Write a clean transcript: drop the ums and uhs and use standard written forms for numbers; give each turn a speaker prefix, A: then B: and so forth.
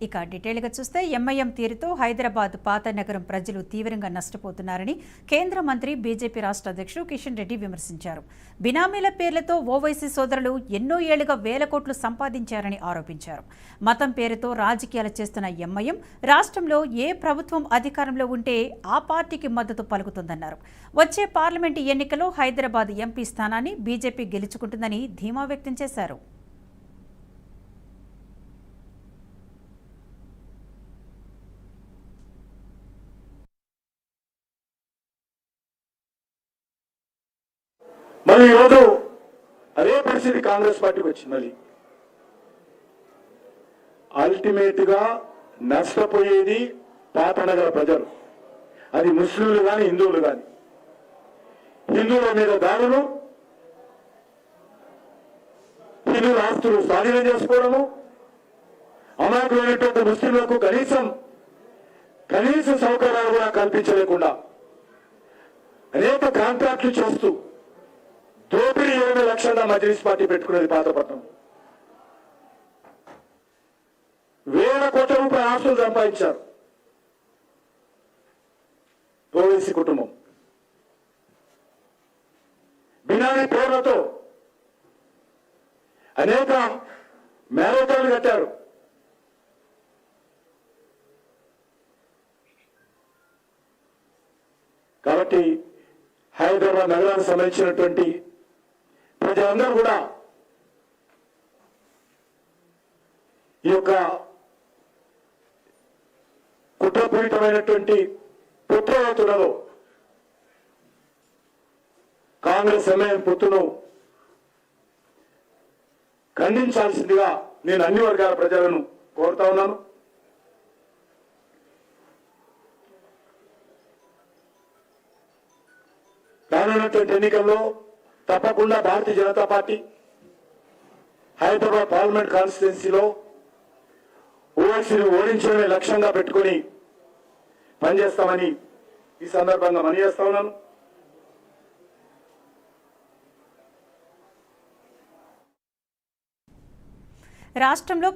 A: ఇక డీటెయిల్గా చూస్తే ఎంఐఎం తీరుతో హైదరాబాద్ పాత నగరం ప్రజలు తీవ్రంగా నష్టపోతున్నారని కేంద్ర మంత్రి బీజేపీ రాష్ట్ర అధ్యక్షుడు కిషన్ రెడ్డి విమర్శించారు. బినామీల పేర్లతో ఓవైసీ సోదరులు ఎన్నో ఏళ్లుగా వేల కోట్లు సంపాదించారని ఆరోపించారు. మతం పేరుతో రాజకీయాలు చేస్తున్న ఎంఐఎం రాష్ట్రంలో ఏ ప్రభుత్వం అధికారంలో ఉంటే ఆ పార్టీకి మద్దతు పలుకుతుందన్నారు. వచ్చే పార్లమెంటు ఎన్నికల్లో హైదరాబాద్ ఎంపీ స్థానాన్ని బీజేపీ గెలుచుకుంటుందని ధీమా వ్యక్తం చేశారు.
B: మళ్ళీ ఈరోజు అదే పరిస్థితి కాంగ్రెస్ పార్టీకి వచ్చింది. మళ్ళీ అల్టిమేట్ గా నష్టపోయేది పాత నగర ప్రజలు, అది ముస్లింలు కానీ హిందువులు కానీ. హిందువుల మీద దాడులు, హిందువుల ఆస్తులు స్వాధీనం చేసుకోవడము, అమాయకులైనటువంటి ముస్లింలకు కనీస సౌకర్యాలు కూడా కల్పించలేకుండా అనేక కాంట్రాక్టులు చేస్తూ దోపిడీ 20 లక్షల మజ్లిస్ పార్టీ పెట్టుకునేది పాతపట్నం. వేల కోట్ల రూపాయల ఆస్తులు సంపాదించారు ఓవైసీ కుటుంబం. బినామీ పేర్లతో అనేక మ్యారథాన్లు కట్టారు. కాబట్టి హైదరాబాద్ నగరానికి సంబంధించినటువంటి ప్రజలందరూ కూడా ఈ యొక్క కుట్రపూరితమైనటువంటి పుత్రవతులలో కాంగ్రెస్ ఎంఐఎం పొత్తును ఖండించాల్సిందిగా నేను అన్ని వర్గాల ప్రజలను కోరుతా ఉన్నాను. రానున్నటువంటి ఎన్నికల్లో తప్పకుండా భారతీయ జనతా పార్టీ హైదరాబాద్ పార్లమెంట్ కాన్స్టిట్యున్సీలో ఓవైసీని ఓడించడమే లక్ష్యంగా పెట్టుకుని పనిచేస్తామని ఈ సందర్భంగా మనవి ఉన్నాను.
A: రాష్ట్రంలో